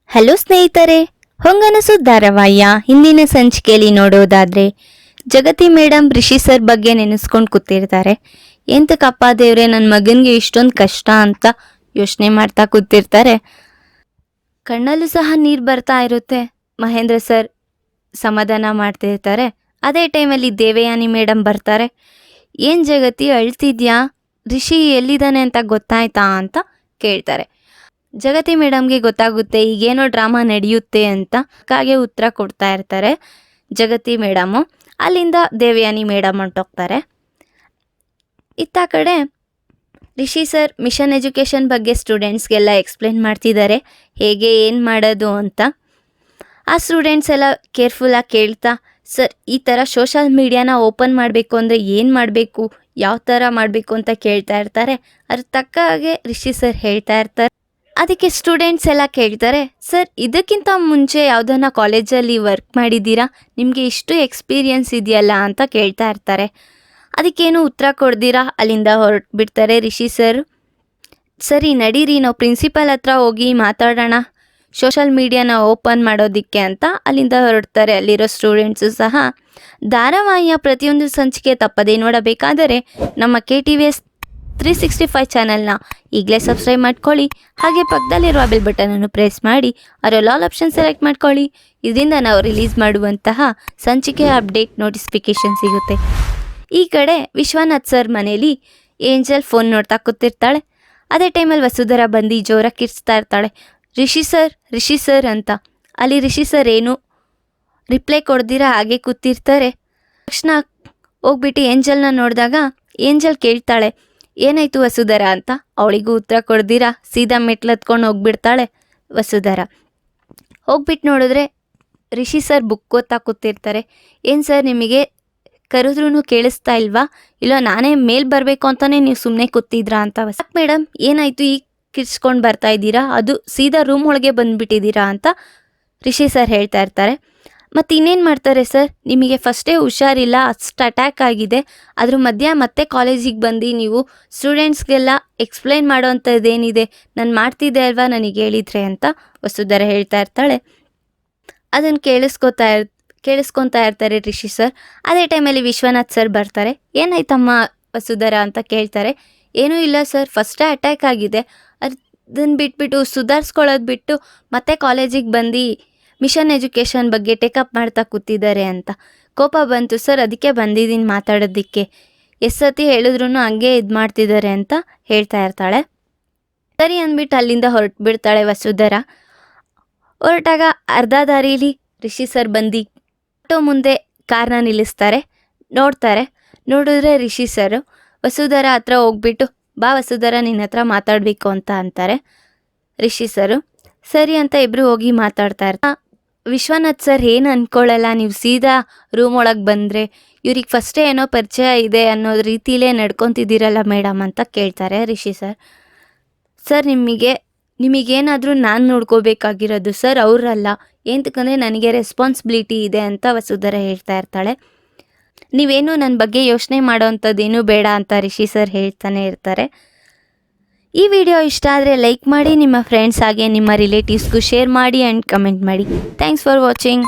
Hello ಸ್ನೇಹಿತರೆ, ಹೊಂಗನಸು ಧಾರಾವಾಹಿಯ ಹಿಂದಿನ ಸಂಚಿಕೆಯಲ್ಲಿ ನೋಡೋದಾದ್ರೆ ಜಗತಿ ಮೇಡಮ್ ರಿಷಿ ಸರ್ ಬಗ್ಗೆ ನೆನೆಸ್ಕೊಂಡು ಕೂತಿರ್ತಾರೆ. ಎಂತಕ್ಕಪ್ಪ ದೇವ್ರೆ, ನನ್ನ ಮಗನಿಗೆ ಇಷ್ಟೊಂದು ಕಷ್ಟ ಅಂತ ಯೋಚನೆ ಮಾಡ್ತಾ ಕೂತಿರ್ತಾರೆ. ಕಣ್ಣಲ್ಲೂ ಸಹ ನೀರು ಬರ್ತಾ ಇರುತ್ತೆ. ಮಹೇಂದ್ರ ಸರ್ ಸಮಾಧಾನ ಮಾಡ್ತಿರ್ತಾರೆ. ಅದೇ ಟೈಮಲ್ಲಿ ದೇವಯಾನಿ ಮೇಡಮ್ ಬರ್ತಾರೆ. ಏನು ಜಗತಿ ಅಳ್ತಿದ್ಯಾ, ರಿಷಿ ಎಲ್ಲಿದ್ದಾನೆ ಅಂತ ಗೊತ್ತಾಯ್ತಾ ಅಂತ ಕೇಳ್ತಾರೆ. ಜಗತಿ ಮೇಡಮ್ಗೆ ಗೊತ್ತಾಗುತ್ತೆ ಈಗೇನೋ ಡ್ರಾಮಾ ನಡೆಯುತ್ತೆ ಅಂತ. ಹಾಗೆ ಉತ್ತರ ಕೊಡ್ತಾ ಇರ್ತಾರೆ ಜಗತಿ ಮೇಡಮು. ಅಲ್ಲಿಂದ ದೇವಯಾನಿ ಮೇಡಮ್ ಹೊಂಟೋಗ್ತಾರೆ. ಇತ್ತ ಕಡೆ ರಿಷಿ ಸರ್ ಮಿಷನ್ ಎಜುಕೇಷನ್ ಬಗ್ಗೆ ಸ್ಟೂಡೆಂಟ್ಸ್ಗೆಲ್ಲ ಎಕ್ಸ್ಪ್ಲೇನ್ ಮಾಡ್ತಿದ್ದಾರೆ, ಹೇಗೆ ಏನು ಮಾಡೋದು ಅಂತ. ಆ ಸ್ಟೂಡೆಂಟ್ಸ್ ಎಲ್ಲ ಕೇರ್ಫುಲ್ಲಾಗಿ ಕೇಳ್ತಾ, ಸರ್ ಈ ಥರ ಸೋಷಲ್ ಮೀಡಿಯಾನ ಓಪನ್ ಮಾಡಬೇಕು ಅಂದರೆ ಏನು ಮಾಡಬೇಕು, ಯಾವ ಥರ ಮಾಡಬೇಕು ಅಂತ ಕೇಳ್ತಾ ಇರ್ತಾರೆ. ಅದ್ರ ತಕ್ಕ ಹಾಗೆ ರಿಷಿ ಸರ್ ಹೇಳ್ತಾ ಇರ್ತಾರೆ. ಅದಕ್ಕೆ ಸ್ಟೂಡೆಂಟ್ಸ್ ಎಲ್ಲ ಕೇಳ್ತಾರೆ, ಸರ್ ಇದಕ್ಕಿಂತ ಮುಂಚೆ ಯಾವುದನ್ನ ಕಾಲೇಜಲ್ಲಿ ವರ್ಕ್ ಮಾಡಿದ್ದೀರಾ, ನಿಮಗೆ ಇಷ್ಟು ಎಕ್ಸ್ಪೀರಿಯನ್ಸ್ ಇದೆಯಲ್ಲ ಅಂತ ಕೇಳ್ತಾ ಇರ್ತಾರೆ. ಅದಕ್ಕೇನು ಉತ್ತರ ಕೊಡ್ದಿರಾ ಅಲ್ಲಿಂದ ಹೊರಟ್ಬಿಡ್ತಾರೆ ರಿಷಿ ಸರ್. ಸರಿ ನಡೀರಿ, ನಾವು ಪ್ರಿನ್ಸಿಪಲ್ ಹತ್ರ ಹೋಗಿ ಮಾತಾಡೋಣ ಸೋಷಲ್ ಮೀಡಿಯಾನ ಓಪನ್ ಮಾಡೋದಕ್ಕೆ ಅಂತ ಅಲ್ಲಿಂದ ಹೊರಡ್ತಾರೆ. ಅಲ್ಲಿರೋ ಸ್ಟೂಡೆಂಟ್ಸು ಸಹ. ಧಾರಾವಾಹಿಯ ಪ್ರತಿಯೊಂದು ಸಂಚಿಕೆ ತಪ್ಪದೇ ನೋಡಬೇಕಾದರೆ ನಮ್ಮ KTVS 365 ಚಾನಲ್ನ ಈಗಲೇ ಸಬ್ಸ್ಕ್ರೈಬ್ ಮಾಡ್ಕೊಳ್ಳಿ. ಹಾಗೆ ಪಕ್ಕದಲ್ಲಿರುವ ಬೆಲ್ ಬಟನನ್ನು ಪ್ರೆಸ್ ಮಾಡಿ ಅದರಲ್ಲಿ ಆಲ್ ಆಪ್ಷನ್ ಸೆಲೆಕ್ಟ್ ಮಾಡ್ಕೊಳ್ಳಿ. ಇದರಿಂದ ನಾವು ರಿಲೀಸ್ ಮಾಡುವಂತಹ ಸಂಚಿಕೆಯ ಅಪ್ಡೇಟ್ ನೋಟಿಫಿಕೇಷನ್ ಸಿಗುತ್ತೆ. ಈ ಕಡೆ ವಿಶ್ವನಾಥ್ ಸರ್ ಮನೇಲಿ ಏಂಜಲ್ ಫೋನ್ ನೋಡ್ತಾ ಕೂತಿರ್ತಾಳೆ. ಅದೇ ಟೈಮಲ್ಲಿ ವಸುಧರಾ ಬಂದು ಜೋರಾಗಿ ಕಿರ್ಚ್ತಾ ಇರ್ತಾಳೆ, ರಿಷಿ ಸರ್ ಅಂತ. ಅಲ್ಲಿ ರಿಷಿ ಸರ್ ಏನು ರಿಪ್ಲೈ ಕೊಡ್ದಿರಾ ಹಾಗೆ ಕೂತಿರ್ತಾರೆ. ತಕ್ಷಣ ಹೋಗ್ಬಿಟ್ಟು ಏಂಜಲ್ನ ನೋಡಿದಾಗ ಏಂಜಲ್ ಕೇಳ್ತಾಳೆ, ಏನಾಯ್ತು ವಸುಧರಾ ಅಂತ. ಅವಳಿಗೂ ಉತ್ತರ ಕೊಡ್ದಿರಾ ಸೀದಾ ಮೆಟ್ಲತ್ಕೊಂಡು ಹೋಗ್ಬಿಡ್ತಾಳೆ ವಸುಧರಾ. ಹೋಗ್ಬಿಟ್ಟು ನೋಡಿದ್ರೆ ರಿಷಿ ಸರ್ ಬುಕ್ ಓದ್ತಾ ಕೂತಿರ್ತಾರೆ. ಏನು ಸರ್ ನಿಮಗೆ ಕರೆದ್ರೂ ಕೇಳಿಸ್ತಾ ಇಲ್ವಾ, ಇಲ್ಲ ನಾನೇ ಮೇಲ್ ಬರಬೇಕು ಅಂತಲೇ ನೀವು ಸುಮ್ಮನೆ ಕೂತಿದ್ರಾ ಅಂತ. ಮೇಡಮ್ ಏನಾಯಿತು ಈಗ ಕಿರ್ಚ್ಕೊಂಡು ಬರ್ತಾ ಇದ್ದೀರಾ, ಅದು ಸೀದಾ ರೂಮ್ ಒಳಗೆ ಬಂದುಬಿಟ್ಟಿದ್ದೀರಾ ಅಂತ ರಿಷಿ ಸರ್ ಹೇಳ್ತಾ ಇರ್ತಾರೆ. ಮತ್ತು ಇನ್ನೇನು ಮಾಡ್ತಾರೆ ಸರ್, ನಿಮಗೆ ಫಸ್ಟೇ ಹುಷಾರಿಲ್ಲ, ಅಷ್ಟು ಅಟ್ಯಾಕ್ ಆಗಿದೆ, ಅದ್ರ ಮಧ್ಯ ಮತ್ತೆ ಕಾಲೇಜಿಗೆ ಬಂದು ನೀವು ಸ್ಟೂಡೆಂಟ್ಸ್ಗೆಲ್ಲ ಎಕ್ಸ್ಪ್ಲೈನ್ ಮಾಡೋವಂಥದ್ದೇನಿದೆ ನಾನು ಮಾಡ್ತಿದ್ದೆ ಅಲ್ವಾ ನನಗೆ ಹೇಳಿದ್ರೆ ಅಂತ ವಸುಧರಾ ಹೇಳ್ತಾ ಇರ್ತಾಳೆ. ಅದನ್ನು ಕೇಳಿಸ್ಕೊತಾ ಇರ್ತಾರೆ ರಿಷಿ ಸರ್. ಅದೇ ಟೈಮಲ್ಲಿ ವಿಶ್ವನಾಥ್ ಸರ್ ಬರ್ತಾರೆ. ಏನಾಯ್ತಮ್ಮ ವಸುಧರಾ ಅಂತ ಕೇಳ್ತಾರೆ. ಏನೂ ಇಲ್ಲ ಸರ್, ಫಸ್ಟೇ ಅಟ್ಯಾಕ್ ಆಗಿದೆ, ಅದನ್ನು ಬಿಟ್ಬಿಟ್ಟು ಸುಧಾರಿಸ್ಕೊಳ್ಳೋದು ಬಿಟ್ಟು ಮತ್ತೆ ಕಾಲೇಜಿಗೆ ಬಂದು ಮಿಷನ್ ಎಜುಕೇಷನ್ ಬಗ್ಗೆ ಟೇಕಪ್ ಮಾಡ್ತಾ ಕೂತಿದ್ದಾರೆ ಅಂತ. ಕೋಪ ಬಂತು ಸರ್, ಅದಕ್ಕೆ ಬಂದಿದ್ದೀನಿ ಮಾತಾಡೋದಕ್ಕೆ, ಎಷ್ಟು ಸತಿ ಹೇಳಿದ್ರು ಹಂಗೆ ಇದು ಮಾಡ್ತಿದ್ದಾರೆ ಅಂತ ಹೇಳ್ತಾ ಇರ್ತಾಳೆ. ಸರಿ ಅಂದ್ಬಿಟ್ಟು ಅಲ್ಲಿಂದ ಹೊರಟ್ಬಿಡ್ತಾಳೆ ವಸುಧರಾ. ಹೊರಟಾಗ ಅರ್ಧ ದಾರೀಲಿ ರಿಷಿ ಸರ್ ಬಂದು ಆಟೋ ಮುಂದೆ ಕಾರ್ನ ನಿಲ್ಲಿಸ್ತಾರೆ. ನೋಡಿದ್ರೆ ರಿಷಿ ಸರ್ ವಸುಧರಾ ಹತ್ರ ಹೋಗ್ಬಿಟ್ಟು, ಬಾ ವಸುಧರಾ ನಿನ್ನ ಹತ್ರ ಮಾತಾಡಬೇಕು ಅಂತ ಅಂತಾರೆ. ರಿಷಿ ಸರು ಸರಿ ಅಂತ ಇಬ್ಬರು ಹೋಗಿ ಮಾತಾಡ್ತಾ ಇರ್ತಾರೆ. ವಿಶ್ವನಾಥ್ ಸರ್ ಏನು ಅಂದ್ಕೊಳ್ಳಲ್ಲ, ನೀವು ಸೀದಾ ರೂಮ್ ಒಳಗೆ ಬಂದರೆ ಇವ್ರಿಗೆ ಫಸ್ಟೇ ಏನೋ ಪರಿಚಯ ಇದೆ ಅನ್ನೋ ರೀತಿಲೇ ನಡ್ಕೊತಿದ್ದೀರಲ್ಲ ಮೇಡಮ್ ಅಂತ ಕೇಳ್ತಾರೆ ರಿಷಿ ಸರ್. ಸರ್ ನಿಮಗೇನಾದರೂ ನಾನು ನೋಡ್ಕೋಬೇಕಾಗಿರೋದು ಸರ್, ಅವರಲ್ಲ, ಏನಕ್ಕಂದರೆ ನನಗೆ ರೆಸ್ಪಾನ್ಸಿಬಿಲಿಟಿ ಇದೆ ಅಂತ ವಸುಧರಾ ಹೇಳ್ತಾ ಇರ್ತಾಳೆ. ನೀವೇನು ನನ್ನ ಬಗ್ಗೆ ಯೋಚನೆ ಮಾಡೋವಂಥದ್ದೇನೂ ಬೇಡ ಅಂತ ರಿಷಿ ಸರ್ ಹೇಳ್ತಾನೆ ಇರ್ತಾರೆ. ಈ ವಿಡಿಯೋ ಇಷ್ಟ ಆದರೆ ಲೈಕ್ ಮಾಡಿ, ನಿಮ್ಮ ಫ್ರೆಂಡ್ಸ್ ಹಾಗೆ ನಿಮ್ಮ ರಿಲೇಟಿವ್ಸ್ಗೂ ಶೇರ್ ಮಾಡಿ ಆ್ಯಂಡ್ ಕಮೆಂಟ್ ಮಾಡಿ. Thanks for watching.